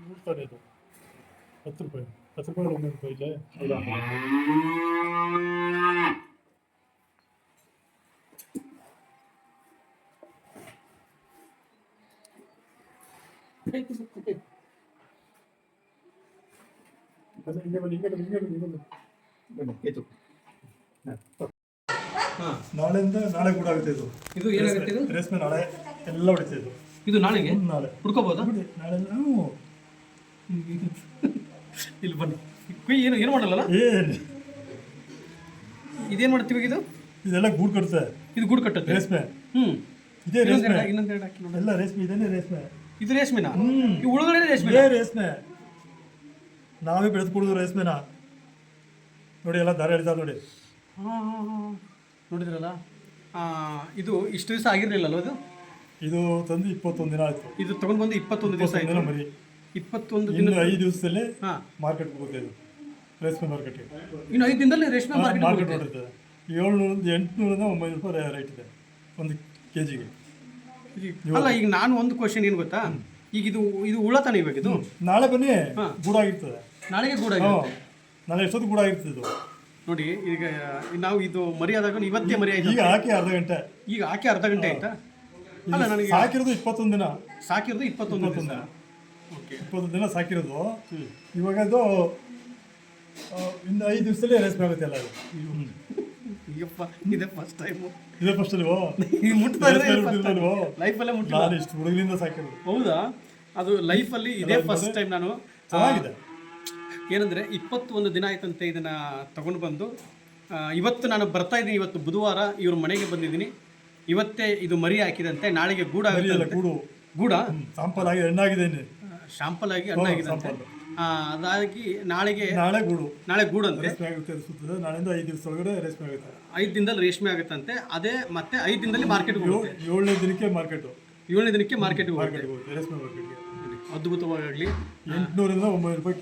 ನೋಡ್ತಾರೆ ಇದು 10 ರೂಪಾಯಿ 10 ರೂಪಾಯಿ 1 ರೂಪಾಯಿ ಇದೆ. ಹೌದಾ? ನಾಳೆಯಿಂದ ನಾಳೆ ಕೂಡ ಆಗುತ್ತೆ ಇದು. ಇದು ಏನಾಗುತ್ತೆ? ಇದು ರೇಷ್ಮೆ ನಾಳೆ ಎಲ್ಲ ಹೊಡಿತೆ ಇದು. ಇದು ನಾಳೆಗೆ ನಾಳೆ ಹುಡ್ಕೋಬೋದಾ? ನಾಳೆ ಇಲ್ಲಿ ಬನ್ನಿ. ಕುಯ್ ಏನು ಮಾಡಲ್ಲ. ಏನು ಇದೇನು ಮಾಡ್ತೀವಿ ಇದು? ಇದೆಲ್ಲ ಗೂಡು ಕಟ್ಟುತ್ತೆ. ಇದು ಗೂಡು ಕಟ್ಟುತ್ತೆ ರೇಷ್ಮೆ. ಇದೇ ರೇಷ್ಮೆ. ಇನ್ನೊಂದೆರಡು ಹಾಕಿ ನೋಡಿ. ಎಲ್ಲ ರೇಷ್ಮೆ. ಇದೇನೆ ರೇಷ್ಮೆ. ಇದು ರೇಷ್ಮೆನಾ? ಈ ಒಳಗಡೆ ರೇಷ್ಮೆ. ಇದೇ ರೇಷ್ಮೆ. ನಾವೇ ಬೆಳೆದು ಕೊಡೋದು ರೇಷ್ಮೆನ. ನೋಡಿ ಎಲ್ಲ ದಾರ ಹಿಡಿದಾರೆ ನೋಡಿ. ನೋಡಿದ್ರಲ್ಲ, ಇದು ಇಷ್ಟು ದಿವಸ ಆಗಿರಲಿಲ್ಲಲ್ಲ ಇದು? ಇದು ತಂದು 21 ದಿನ ಆಯ್ತು. ಇದು ತಗೊಂಡು ಬಂದು 21 ದಿವಸ ಆಯ್ತು. ಮರಿ 21 ಇನ್ನು ದಿನ 5 ದಿವಸದಲ್ಲೇ ಮಾರ್ಕೆಟ್ ಹೋಗುತ್ತೆ. ಇದು ರೇಷ್ಮೆ ಮಾರ್ಕೆಟ್ ಇನ್ನು 5 ದಿನದಲ್ಲಿ ರೇಷ್ಮೆ ಮಾರ್ಕೆಟ್ ನೋಡುತ್ತೆ. 700 800 900 ರೂಪಾಯಿ ರೇಟ್ ಇದೆ 1 kg. ಅಲ್ಲ, ಈಗ ನಾನು ಒಂದು ಕ್ವಶನ್ ಏನು ಗೊತ್ತಾ, ಈಗ ಇದು ಹುಳ ತಾನೇ ಇವಾಗ ಇದು? ನಾಳೆ ಬನ್ನಿ, ಗೂಡಾಗಿರ್ತದೆ. ನಾಳೆಗೆ ಗೂಡಾಗಿರುತ್ತೆ. ನಾಳೆ ಎಷ್ಟೊತ್ತು ಗೂಡಾಗಿರ್ತದೆ ಇದು ನೋಡಿ. ಈಗ ನಾವು ಇದು ಮರಿ ಆದಾಗ ಇವತ್ತೇ ಮರಿ ಆಯ್ತು. ಈಗ ಹಾಕಿ ಅರ್ಧ ಗಂಟೆ. ಈಗ ಹಾಕಿ ಅರ್ಧ ಗಂಟೆ ಆಯ್ತಾ? ಅಲ್ಲ, ನನಗೆ ಸಾಕಿರೋದು 21 ದಿನ. ಸಾಕಿರೋದು 21 ದಿನ. ಓಕೆ, 20 ದಿನ ಸಾಕಿರೋದು. ಇವಾಗ ಅದು ಇನ್ನು 5 ದಿವಸದಲ್ಲಿ ರೇಷ್ಮೆ ಆಗುತ್ತೆ ಎಲ್ಲ. ಅಯ್ಯಪ್ಪ, ಇದೇ ಫಸ್ಟ್ ಟೈಮು. ಇದೇ ಫಸ್ಟ್ ಅಲ್ವೋ? ಲೈಫಲ್ಲೇ ಮುಟ್ಟಿಲ್ಲ. ನಾನು ಇಷ್ಟು ಹುಡುಗರಿಂದ ಸಾಕಿರೋದು. ಹೌದಾ? ಅದು ಲೈಫಲ್ಲಿ ಇದೇ ಫಸ್ಟ್ ಟೈಮ್ ನಾನು. ಚೆನ್ನಾಗಿದೆ. ಏನಂದರೆ 21 ದಿನ ಆಯ್ತಂತೆ ಇದನ್ನು ತಗೊಂಡು ಬಂದು. ಇವತ್ತು ನಾನು ಬರ್ತಾ ಇದ್ದೀನಿ. ಇವತ್ತು ಬುಧವಾರ ಇವ್ರ ಮನೆಗೆ ಬಂದಿದ್ದೀನಿ. ಇವತ್ತೇ ಇದು ಮರಿ ಹಾಕಿದಂತೆ. ನಾಳೆಗೆ ಗೂಡ ಸಾಂಪಲ್ ಆಗಿ ಹಣ್ಣಾಗಿದೆ. ಶಾಂಪಲ್ ಆಗಿ ಹಣ್ಣಾಗಿದೆ. ಅದಾಗಿ ನಾಳೆ ಗೂಡು ಅಂತೆ. ನಾಳೆಯಿಂದ 5 ದಿವಸ ಒಳಗಡೆ ರೇಷ್ಮೆ ಆಗುತ್ತೆ. 5 ದಿನದಲ್ಲಿ ರೇಷ್ಮೆ ಆಗುತ್ತಂತೆ. ಅದೇ ಮತ್ತೆ 5 ದಿನದಲ್ಲಿ ಮಾರ್ಕೆಟ್ 7ನೇ ದಿನಕ್ಕೆ ಮಾರ್ಕೆಟ್. 7ನೇ ದಿನಕ್ಕೆ ಮಾರ್ಕೆಟ್ ರೇಷ್ಮೆ ಮಾರ್ಕೆಟ್ಗೆ. ಅದ್ಭುತವಾಗಲಿ. 800ರಿಂದ 900 ರೂಪಾಯಿ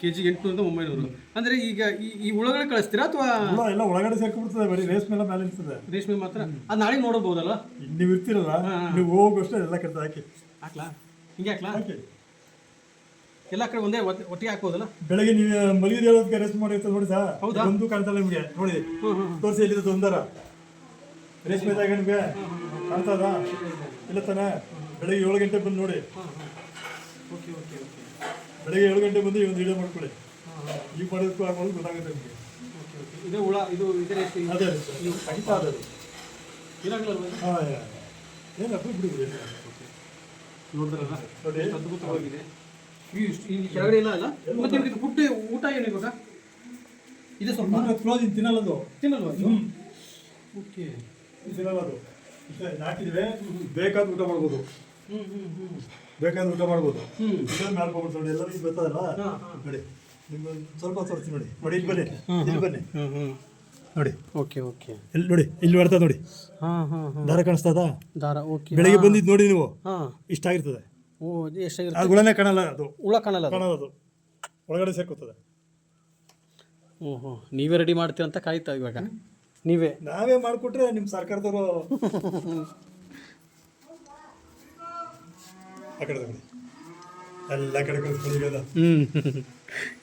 ಕೆಜಿ 800ರಿಂದ 900. ಅಂದರೆ ಈಗ ಈ ಒಳಗಡೆ ಕಳಿಸ್ತೀರಾ ಅಥವಾ ಎಲ್ಲ ಒಳಗಡೆ ಸೇರ್ಕೊಂಡ್ಬಿಡ್ತದೆ? ಬರೀ ರೇಷ್ಮೆ ಎಲ್ಲ ಮೇಲೆ ಇರ್ತದೆ. ರೇಷ್ಮೆ ಮಾತ್ರ ಅದು ನಾಳೆ ನೋಡಬಹುದಲ್ಲ? ನೀವು ಇರ್ತೀರಲ್ಲ, ನೀವು ಹೋಗೋಷ್ಟು ಎಲ್ಲ ಕಡೆ ಹಾಕ್ಲಾ? ಹಿಂಗೆ ಹಾಕ್ಲಾ? ಎಲ್ಲ ಕಡೆ ಒಂದೇ ಒಟ್ಟಿಗೆ ಹಾಕ್ಬೋದಲ್ಲ? ಬೆಳಗ್ಗೆ ನೀವು ಮಲಗಿದ ಹೇಳೋದಕ್ಕೆ ರೇಷ್ಮೆ ಮಾಡಿರ್ತದೆ ನೋಡಿ ಸರ್. ಹೌದಾ? ಒಂದು ಕಾಣ್ತಲ್ಲ ನಿಮಗೆ? ನೋಡಿ ತೋರಿಸಿ, ಎಲ್ಲಿದೆ ಒಂದರ ರೇಷ್ಮೆ ಜಾಗ ನಿಮಗೆ ಕಾಣ್ತದ? ಇಲ್ಲ ತಾನೆ? ಬೆಳಗ್ಗೆ 7 ಗಂಟೆ ಬಂದು ನೋಡಿ. ಬೆಳಗ್ಗೆ 7 ಗಂಟೆ ಬಂದು ಒಂದು ವಿಡಿಯೋ ಮಾಡ್ಕೊಳ್ಳಿ. ಈಗ ಮಾಡೋದಕ್ಕೂ ಆಗೋದು ಗೊತ್ತಾಗುತ್ತೆ ನಿಮಗೆ. ಇದೇ ಹುಳ, ಇದು ಇದೇ ರೇಷ್ಮೆ. ಅದೇ ಕಡಿತಾ ಅದು. ಏನು ಬಿಡಿ. ನೋಡಿದ್ರಲ್ಲ, ನೋಡಿ ಅದ್ಭುತವಾಗಿದೆ. ಈ ಕೆಳಗಡೆ ಇಲ್ಲ ಅಲ್ಲ? ಮತ್ತೆ ನಿಮಗೆ ಫುಡ್ ಊಟ ಏನು ಇವಾಗ? ಇದೆ ಸ್ವಲ್ಪ ಕ್ಲೋಸ್ ತಿನ್ನಲ್ಲದು. ತಿನ್ನಲ್ವಾ? ಓಕೆ, ತಿನ್ನಲ್ಲದು. ಹಾಕಿದ್ರೆ ಬೇಕಾದ ಊಟ ಮಾಡ್ಬೋದು. ಬೇಕಾದ್ರೆ ಊಟ ಮಾಡ್ಬೋದು. ಮಾಡ್ಕೊಬಿಡ್ತು ನೋಡಿ. ಎಲ್ಲ ಈಗ ಬರ್ತದಲ್ಲ ನೋಡಿ. ನಿಮ್ಗೆ ಸ್ವಲ್ಪ ತೋರಿಸ್ತೀನಿ ನೋಡಿ. ನೋಡಿ ಇಲ್ಲಿ ಬನ್ನಿ, ಇಲ್ಲಿ ಬನ್ನಿ ನೋಡಿ. ಓಕೆ ಓಕೆ, ಇಲ್ಲಿ ನೋಡಿ, ಇಲ್ಲಿ ಬರ್ತದೆ ನೋಡಿ. ದಾರ ಕಾಣಿಸ್ತದ? ದಾರ. ಓಕೆ, ಬೆಳಗ್ಗೆ ಬಂದಿದ್ದು ನೋಡಿ ನೀವು. ಇಷ್ಟ ಆಗಿರ್ತದೆ. ಓ, ಎಷ್ಟಾಗಿರುತ್ತೆ? ಅದು ಹುಳನೇ ಕಾಣಲ್ಲ. ಅದು ಹುಳ ಕಾಣಲ್ಲ. ಕಾಣೋದು ಒಳಗಡೆ ಸೇರ್ಕೋತದೆ. ಓಹೋ, ನೀವೇ ರೆಡಿ ಮಾಡ್ತೀರ ಅಂತ ಕಾಯ್ತಾ ಇವಾಗ? ನಾವೇ ಮಾಡಿಕೊಟ್ರೆ ನಿಮ್ಮ ಸರ್ಕಾರದವರು ಆ ಕಡೆ ಎಲ್ಲ ಕಡೆ ಕಳಿಸ್ಕೊಳ್ಳಿ.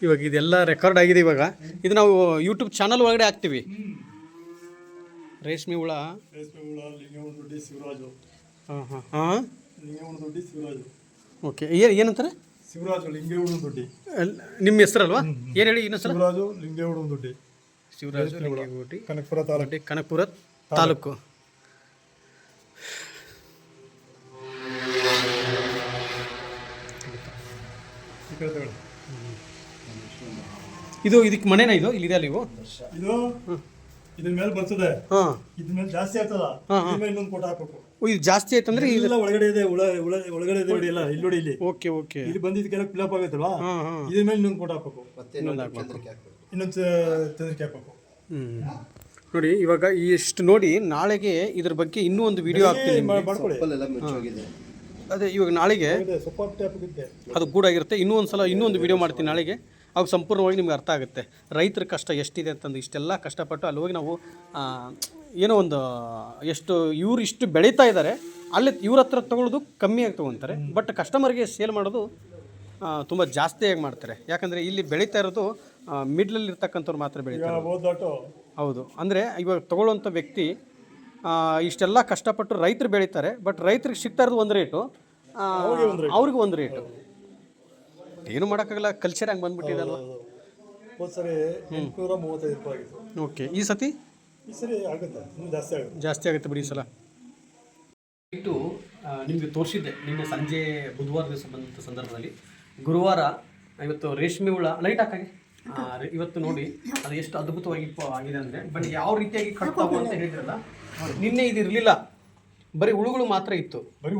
ಇವಾಗ ಇದೆಲ್ಲ ರೆಕಾರ್ಡ್ ಆಗಿದೆ. ಇವಾಗ ಇದು ನಾವು ಯೂಟ್ಯೂಬ್ ಚಾನಲ್ ಒಳಗಡೆ ಹಾಕ್ತೀವಿ. ರೇಷ್ಮೆ ಹುಳ, ಲಿಂಗೇಗೌಡನದೊಡ್ಡಿ ಶಿವರಾಜು. ಲಿಂಗೇಗೌಡನದೊಡ್ಡಿ ಶಿವರಾಜು. ಓಕೆ, ಏನಂತಾರೆ? ಶಿವರಾಜು ಲಿಂಗೇಗೌಡನದೊಡ್ಡಿ. ನಿಮ್ಮ ಹೆಸರಲ್ವಾ? ಏನು ಹೇಳಿ ಇನ್ನೊಂದ್ಸಲ? ಶಿವರಾಜು ಲಿಂಗೇಗೌಡನದೊಡ್ಡಿ. ಶಿವರಾಜು ಲಿಂಗೇಗೌಡನದೊಡ್ಡಿ, ಕನಕಪುರ ತಾಲೂಕು. ಇದು ಇದಕ್ಕೆ ಮನೆನಾ? ಇದು ಇಲ್ಲಿದೆ ಅಲ್ಲಿ? ಇದು ಇದ್ರ ಮೇಲೆ ಬರ್ತದೆ. ಇದ್ರ ಮೇಲೆ ಜಾಸ್ತಿ ಆಗ್ತದ. ಇನ್ನೊಂದು ಕೋಟ ಹಾಕಬೇಕು. ಇದು ಜಾಸ್ತಿ ಆಯ್ತಂದ್ರೆ ಇದೆಲ್ಲ ಒಳಗಡೆ ಇದೆ. ಒಳಗಡೆ ಇದೆ ನೋಡಿ. ಎಲ್ಲ ಇಲ್ಲಿ ನೋಡಿ. ಇಲ್ಲಿ ಓಕೆ ಓಕೆ, ಇಲ್ಲಿ ಬಂದಿದ್ದಕ್ಕೆಲ್ಲ ಫಿಲಪ್ ಆಗುತ್ತಲ್ವಾ? ಇದ್ರ ಮೇಲೆ ಇನ್ನೊಂದು ಕೋಟ ಹಾಕಬೇಕು. ಇನ್ನೊಂದು ಚಂದ್ರಿಕೆ ಹಾಕಬೇಕು. ನೋಡಿ, ಇವಾಗ ಇಷ್ಟು ನೋಡಿ. ನಾಳೆಗೆ ಇದ್ರ ಬಗ್ಗೆ ಇನ್ನೂ ಒಂದು ವಿಡಿಯೋ ಹಾಕ್ತೀನಿ. ಅದೇ ಇವಾಗ ನಾಳೆಗೆ ಅದು ಗೂಡಾಗಿರುತ್ತೆ. ಇನ್ನೊಂದು ವಿಡಿಯೋ ಮಾಡ್ತೀನಿ ನಾಳೆಗೆ. ಅವಾಗ ಸಂಪೂರ್ಣವಾಗಿ ನಿಮ್ಗೆ ಅರ್ಥ ಆಗುತ್ತೆ ರೈತರ ಕಷ್ಟ ಎಷ್ಟಿದೆ ಅಂತಂದು. ಇಷ್ಟೆಲ್ಲ ಕಷ್ಟಪಟ್ಟು ಅಲ್ಲಿ ಹೋಗಿ ನಾವು ಏನೋ ಒಂದು ಇಷ್ಟು ಬೆಳೀತಾ ಇದ್ದಾರೆ. ಅಲ್ಲಿ ಇವ್ರ ಹತ್ರ ತೊಗೊಳ್ಳೋದು ಕಮ್ಮಿಯಾಗಿ ತೊಗೊತಾರೆ, ಬಟ್ ಕಸ್ಟಮರ್ಗೆ ಸೇಲ್ ಮಾಡೋದು ತುಂಬ ಜಾಸ್ತಿಯಾಗಿ ಮಾಡ್ತಾರೆ. ಯಾಕಂದರೆ ಇಲ್ಲಿ ಬೆಳೀತಾ ಇರೋದು ಮಿಡ್ಲಲ್ಲಿ ಇರ್ತಕ್ಕಂಥವ್ರು ಮಾತ್ರ ಬೆಳೀತಾರೆ. ಹೌದು, ಅಂದರೆ ಇವಾಗ ತೊಗೊಳ್ಳೋಂಥ ವ್ಯಕ್ತಿ ಇಷ್ಟೆಲ್ಲ ಕಷ್ಟಪಟ್ಟು ರೈತರು ಬೆಳೀತಾರೆ, ಬಟ್ ರೈತರಿಗೆ ಸಿಗ್ತಾ ಇರೋದು ಒಂದು ರೇಟು, ಅವ್ರಿಗೆ ಒಂದು ರೇಟು. ಏನು ಮಾಡೋಕ್ಕಾಗಲ್ಲ, ಕಲ್ಚರ್ ಹಂಗೆ ಬಂದ್ಬಿಟ್ಟಿದಲ್ವ. ಸರಿ 835 ರೂಪಾಯಿ. ಓಕೆ, ಈ ಸತಿ ಆಗುತ್ತೆ, ಜಾಸ್ತಿ ಆಗುತ್ತೆ ಬಿಡಿ ಈ ಸಲ. ಇಟ್ಟು ನಿಮಗೆ ತೋರಿಸಿದ್ದೆ ನಿನ್ನೆ ಸಂಜೆ ಬುಧವಾರ ದಿವಸ ಬಂದಂಥ ಸಂದರ್ಭದಲ್ಲಿ. ಗುರುವಾರ ಇವತ್ತು ರೇಷ್ಮೆ ಹುಳ ಲೈಟ್ ಹಾಕಾಗೆ ಇವತ್ತು ನೋಡಿ ಅದು ಎಷ್ಟು ಅದ್ಭುತವಾಗಿ ಆಗಿದೆ ಅಂದರೆ, ಬಟ್ ಯಾವ ರೀತಿಯಾಗಿ ಕಟ್ತಾವು ಅಂತ ಹೇಳಿದ್ರಲ್ಲ, ನಿನ್ನೆ ಇದು ಇರಲಿಲ್ಲ, ಬರೀ ಹುಳುಗಳು ಮಾತ್ರ ಇತ್ತು. ಬರೀ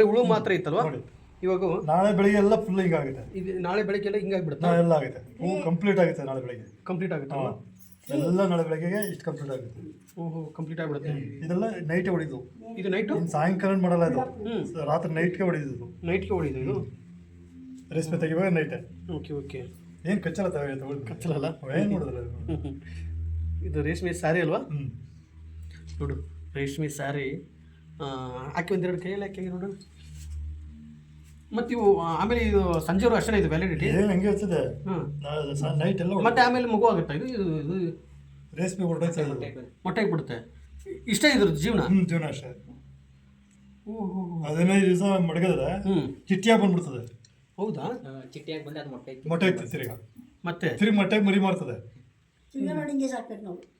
ಹುಳು ಮಾತ್ರ ಇತ್ತಲ್ವಾ. ಇವಾಗ ನಾಳೆ ಬೆಳಿಗ್ಗೆ ಎಲ್ಲ ಫುಲ್ ಹಿಂಗಾಗುತ್ತೆ. ಇದು ನಾಳೆ ಬೆಳಿಗ್ಗೆ ಎಲ್ಲ ಹಿಂಗಾಗ್ಬಿಡುತ್ತೆ, ಎಲ್ಲ ಆಗುತ್ತೆ, ಕಂಪ್ಲೀಟ್ ಆಗುತ್ತೆ. ನಾಳೆ ಬೆಳಿಗ್ಗೆ ಕಂಪ್ಲೀಟ್ ಆಗುತ್ತೆ ಎಲ್ಲ, ನಾಳೆ ಬೆಳಗ್ಗೆಗೆ ಇಷ್ಟು ಕಂಪ್ಲೀಟ್ ಆಗುತ್ತೆ. ಓಹೋ, ಕಂಪ್ಲೀಟ್ ಆಗಿಬಿಡುತ್ತೆ. ಇದೆಲ್ಲ ನೈಟೇ ಹೊಡಿದು, ಇದು ನೈಟು ಸಾಯಂಕಾಲ ಮಾಡಲ್ಲ, ಇದು ರಾತ್ರಿ ನೈಟ್ಗೆ ಹೊಡಿದು. ನೈಟ್ಗೆ ಹೊಡಿದು ಇದು ರೇಷ್ಮೆ ತೆಗಿವಾಗ ನೈಟೇ. ಓಕೆ ಓಕೆ, ಏನು ಕಚ್ಚಲ್ಲ ಕಚ್ಚಲಲ್ಲ, ಏನು ನೋಡಿದ್ರೆ ಇದು ರೇಷ್ಮೆ ಸ್ಯಾರಿ ಅಲ್ವಾ. ನೋಡು ರೇಷ್ಮೆ ಸ್ಯಾರಿ ಹಾಕಿ ಒಂದೆರಡು ಕೈಯಲ್ಲಿ ಹಾಕಿ ನೋಡು. ಮತ್ತು ಇವು ಆಮೇಲೆ ಇದು ಸಂಜೆವರೆಗೂ ಅಷ್ಟೇ ಇದು ವ್ಯಾಲಿಡಿಟಿ. ಹಂಗೆ ಇರ್ತದೆ ನೈಟ್ ಎಲ್ಲ. ಮತ್ತೆ ಆಮೇಲೆ ಮಗು ಆಗುತ್ತಾ ಇದು ಇದು ರೇಷ್ಮೆ ಮೊಟ್ಟೆ ಬಿಡುತ್ತೆ. ಇಷ್ಟೇ ಇದ್ರ ಜೀವನ. ಜೀವನ ಅಷ್ಟೇ. 15 ದಿವಸ ಮಡಗಿದ್ರೆ ಚಿಟ್ಟಿಯಾಗಿ ಬಂದ್ಬಿಡ್ತದೆ. ಹೌದಾ, ಚಿಟ್ಟಿಯಾಗಿ ಬಂದು ಅದು ಮೊಟ್ಟೆ ಇರ್ತದೆ, ಮತ್ತೆ ತಿರುಗಿ ಮೊಟ್ಟೆ ಮರಿ ಮಾಡ್ತದೆ.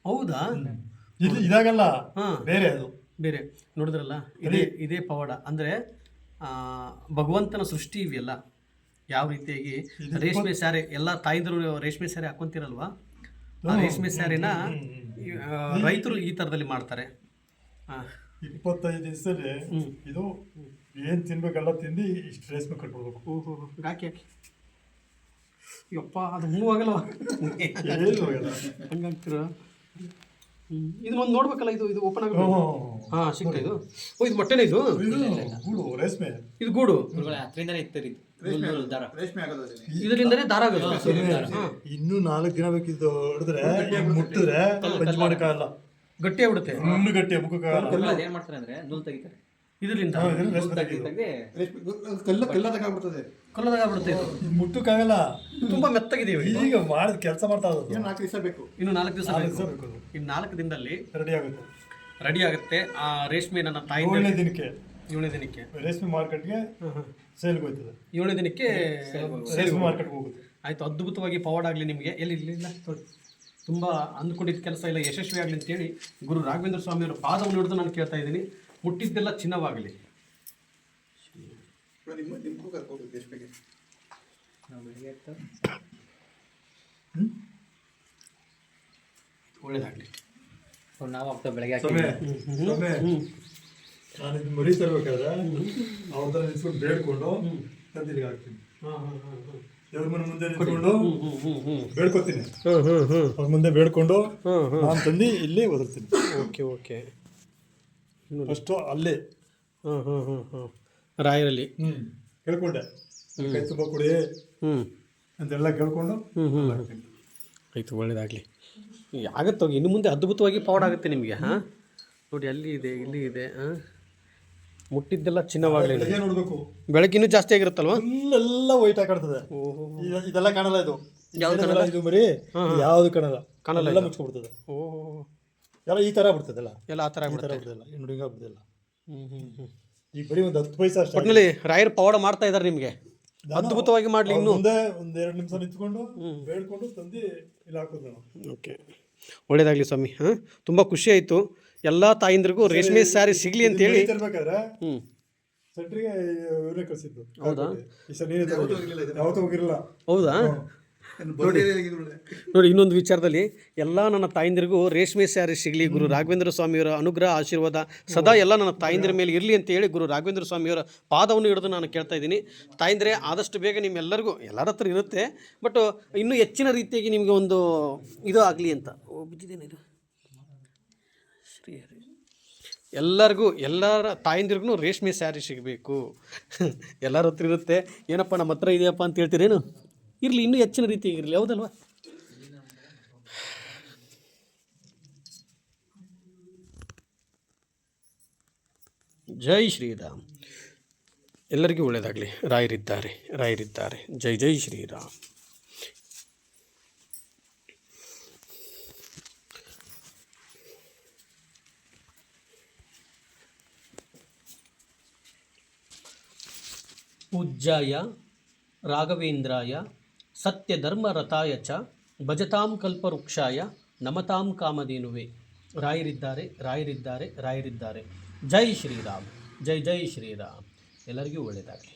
ಹೌದಾ, ಇದಾಗಲ್ಲ, ಬೇರೆ ಅದು ಬೇರೆ. ನೋಡಿದ್ರಲ್ಲ, ಇದೇ ಪವಾಡ. ಅಂದರೆ ಭಗವಂತನ ಸೃಷ್ಟಿ ಇವೆಲ್ಲ ಯಾವ ರೀತಿಯಾಗಿ. ರೇಷ್ಮೆ ಸ್ಯಾರಿ ಎಲ್ಲ ತಾಯಿದ್ರು ರೇಷ್ಮೆ ಸ್ಯಾರಿ ಹಾಕೊಂತಿರಲ್ವಾ, ಆ ರೇಷ್ಮೆ ಸ್ಯಾರಿನ ರೈತರು ಈ ಥರದಲ್ಲಿ ಮಾಡ್ತಾರೆ. 25 ದಿವಸದಲ್ಲಿ ಇದು ಏನು ತಿನ್ಬೇಕೆಲ್ಲ ತಿಂದು ಇಷ್ಟು ರೇಷ್ಮೆ ಕಟ್ಬಿಡ್ಬೇಕು. ಓಹೋ, ಹಾಕಿ ಹಾಕಿ ಯಪ್ಪ, ಅದು ಮೂವ್ ಆಗಲ್ವ, ಹಂಗಾಗ್ತಿರ. ಇದನ್ನೊಂದು ನೋಡ್ಬೇಕಲ್ಲ, ಇದು ಓಪನ್ ಆಗ. ಹಾಂ, ಸಿಗ್ತಾ ಇದು. ಓ, ಇದು ಮೊಟ್ಟೆನೇ, ಇದು ರೇಷ್ಮೆ, ಇದು ಗೂಡು. ಹತ್ತರಿಂದನೇ ಇತ್ತು ಇದರಿಂದನೇ ದಾರ ಆಗೋದು. ಇನ್ನೂ 4 ದಿನ ಬೇಕಿದ್ದು ಹಿಡಿದ್ರೆ ಮುಟ್ಟಿದ್ರೆ ಪಂಚ್ ಮಾಡೋಕ್ಕಾಗಲ್ಲ, ಗಟ್ಟಿ ಆಗ್ಬಿಡುತ್ತೆ. ಮುಳ್ಳು ಗಟ್ಟಿ ಮುಖಕ್ಕಾಗಲ್ಲ. ಏನ್ ಮಾಡ್ತಾರೆ ಅಂದ್ರೆ ನೂಲ್ ತೆಗಿತಾರೆ ಇದರಿಂದ, ಕಲ್ಲದಾಗ್ಬಿಡುತ್ತೆ. ಇದು ಮುಟ್ಟಕ್ಕಾಗಲ್ಲ, ತುಂಬಾ ಮೆತ್ತಗಿದೆ. ಈಗ ಮಾಡಿದ ಕೆಲಸ ಮಾಡ್ತಾ ಇರೋದು. ಇನ್ನು 4 ದಿವಸ ಬೇಕು. ಇನ್ನು 4 ದಿನದಲ್ಲಿ ರೆಡಿ ಆಗುತ್ತೆ. ಆ ರೇಷ್ಮೆ ನನ್ನ ತಾಯಿ 7ನೇ ದಿನಕ್ಕೆ ರೇಷ್ಮೆ ಮಾರ್ಕೆಟ್ಗೆ ಸೇಲ್ಗೆ ಹೋಗ್ತದೆ. 7ನೇ ದಿನಕ್ಕೆ ರೇಷ್ಮೆ ಮಾರ್ಕೆಟ್ಗೆ ಹೋಗುತ್ತೆ. ಆಯ್ತು, ಅದ್ಭುತವಾಗಿ ಪವಾಡ ಆಗಲಿ ನಿಮಗೆ. ಎಲ್ಲಿ ತುಂಬ ಅಂದ್ಕೊಂಡಿದ್ದ ಕೆಲಸ ಇಲ್ಲ, ಯಶಸ್ವಿ ಆಗಲಿ ಅಂತೇಳಿ ಗುರು ರಾಘವೇಂದ್ರ ಸ್ವಾಮಿಯವರ ಪಾದವನ್ನು ಹಿಡಿದು ನಾನು ಕೇಳ್ತಾ ಇದ್ದೀನಿ. ಮುಟ್ಟಿದ್ದೆಲ್ಲ ಚಿನ್ನವಾಗಲಿ. ಒಳ್ಳೇದಾಗಲಿ. ನಾವು ಆಗ್ತಾ ಬೆಳಗ್ಗೆ ನಾನು ಇದು ಮರಿ ತರಬೇಕಾದ್ರೆ ಅವ್ರ ಥರ ನಿಲ್ಸ್ಕೊಂಡು ಬೇಡ್ಕೊಂಡು ತಂದಿಲ್ಲಿಗೆ ಹಾಕ್ತೀನಿ. ದೇವ್ರ ಮನೆ ಮುಂದೆ ನಿಂತ್ಕೊಂಡು ಬೇಡ್ಕೊತೀನಿ. ಅವ್ರ ಮುಂದೆ ಬೇಡ್ಕೊಂಡು ನಾನು ತಂದು ಇಲ್ಲಿ ಒದರ್ತೀನಿ. ಓಕೆ ಓಕೆ, ಫಸ್ಟು ಅಲ್ಲೇ ರಾಯರಲ್ಲಿ ಕೇಳ್ಕೊಂಡೆ, ಕೈ ತುಂಬ ಕೊಡಿ ಅಂತೆಲ್ಲ ಕೇಳ್ಕೊಂಡು ಆಯಿತು. ಒಳ್ಳೇದಾಗಲಿ. ಆಗುತ್ತೆ, ಇನ್ನು ಮುಂದೆ ಅದ್ಭುತವಾಗಿ ಪವಾಡ ಆಗುತ್ತೆ ನಿಮಗೆ. ಹಾಂ, ನೋಡಿ, ಅಲ್ಲಿ ಇದೆ, ಇಲ್ಲಿ ಇದೆ. ಮುಟ್ಟಿದ್ದೆಲ್ಲ ಚಿನ್ನವಾಗಲಿ. ನೋಡ್ಬೇಕು, ಬೆಳಕಿನ್ನೂ ಜಾಸ್ತಿ ಆಗಿರುತ್ತಲ್ವಾ. ಎಲ್ಲ ವೈಟ್ ಕಾಣ್ತದೆ. ಇದೆಲ್ಲ ಕಾಣಲ್ಲ. ಇದು ಇದು ಮರಿ ಯಾವುದು ಕಾಣಲ್ಲ, ಎಲ್ಲ ಮುಚ್ಕೊಬಿಡ್ತದೆ. ಓಹೋ, ಎಲ್ಲ ಈ ಥರ ಬಿಡ್ತದಲ್ಲ, ಎಲ್ಲ ಆ ಥರ ಬಿಡ್ತದಲ್ಲ, ನೋಡಿ ಹಿಂಗಾಗ್ಬಿಡ್ತದಲ್ಲ. ಈಗ ಬರೀ ಒಂದು 10 ಪೈಸೆ ಅಷ್ಟೇ. ಒಟ್ಟಿನಲ್ಲಿ ರಾಯರು ಪವಾಡ ಮಾಡ್ತಾ ಇದ್ದಾರೆ ನಿಮಗೆ, ಅದ್ಭುತವಾಗಿ ಮಾಡಲಿ. ಇನ್ನು ಮುಂದೆ ಒಂದು 2 ನಿಮಿಷ ನಿಂತ್ಕೊಂಡು ಬೇಡ್ಕೊಂಡು ತಂದು ಇಲ್ಲಿ ಹಾಕೋದು ನಾವು. ಓಕೆ, ಒಳ್ಳೇದಾಗಲಿ ಸ್ವಾಮಿ. ಹಾಂ, ತುಂಬ ಖುಷಿ ಆಯಿತು. ಎಲ್ಲ ತಾಯಿಂದ್ರಿಗೂ ರೇಷ್ಮೆ ಸ್ಯಾರಿ ಸಿಗಲಿ ಅಂತೇಳಿ ತರಬೇಕಾದ್ರೆ ಸೆಂಟ್ರಿಗೆ ಇವರೇ ಕಳಿಸಿದ್ದು. ಹೌದಾ, ಯಾವತ್ತೂ ಹೋಗಿರಲಿಲ್ಲ. ಹೌದಾ. ನೋಡಿ, ಇನ್ನೊಂದು ವಿಚಾರದಲ್ಲಿ ಎಲ್ಲ ನನ್ನ ತಾಯಿಂದಿರಿಗೂ ರೇಷ್ಮೆ ಸ್ಯಾರಿ ಸಿಗಲಿ, ಗುರು ರಾಘವೇಂದ್ರ ಸ್ವಾಮಿಯವರ ಅನುಗ್ರಹ ಆಶೀರ್ವಾದ ಸದಾ ಎಲ್ಲ ನನ್ನ ತಾಯಿಂದಿರ ಮೇಲೆ ಇರಲಿ ಅಂತೇಳಿ ಗುರು ರಾಘವೇಂದ್ರ ಸ್ವಾಮಿಯವರ ಪಾದವನ್ನು ಹಿಡಿದು ನಾನು ಕೇಳ್ತಾ ಇದ್ದೀನಿ. ತಾಯಿಂದರೆ ಆದಷ್ಟು ಬೇಗ ನಿಮ್ಮೆಲ್ಲರಿಗೂ, ಎಲ್ಲರ ಹತ್ರ ಇರುತ್ತೆ, ಬಟ್ ಇನ್ನೂ ಹೆಚ್ಚಿನ ರೀತಿಯಾಗಿ ನಿಮಗೆ ಒಂದು ಇದು ಆಗಲಿ ಅಂತ ಬಿದ್ದಿದ್ದೇನೆ. ಇದು ಶ್ರೀಹರಿ ಎಲ್ಲರಿಗೂ, ಎಲ್ಲರ ತಾಯಿಂದಿರಿಗೂ ರೇಷ್ಮೆ ಸ್ಯಾರಿ ಸಿಗಬೇಕು. ಎಲ್ಲರ ಹತ್ರ ಇರುತ್ತೆ. ಏನಪ್ಪ ನಮ್ಮ ಹತ್ರ ಇದೆಯಪ್ಪ ಅಂತ ಹೇಳ್ತೀರೇನು? ಇರಲಿ, ಇನ್ನೂ ಹೆಚ್ಚಿನ ರೀತಿಯಾಗಿ ಇರಲಿ. ಹೌದಲ್ವಾ? ಜೈ ಶ್ರೀರಾಮ್. ಎಲ್ಲರಿಗೂ ಒಳ್ಳೆಯದಾಗಲಿ. ರಾಯರಿದ್ದಾರೆ, ರಾಯರಿದ್ದಾರೆ. ಜೈ ಜೈ ಶ್ರೀರಾಮ್. ಪೂಜ್ಯಾಯ ರಾಘವೇಂದ್ರಾಯ ಸತ್ಯಧರ್ಮರತಾಯ ಚ ಭಜತಾಂ ಕಲ್ಪವೃಕ್ಷಾಯ ನಮತಾಂ ಕಾಮಧೇನುವೆ. ರಾಯರಿದ್ದಾರೆ, ರಾಯರಿದ್ದಾರೆ, ರಾಯರಿದ್ದಾರೆ. ಜೈ ಶ್ರೀರಾಮ್, ಜೈ ಜೈ ಶ್ರೀರಾಮ್. ಎಲ್ಲರಿಗೂ ಒಳ್ಳೆಯದಾಗಲಿ.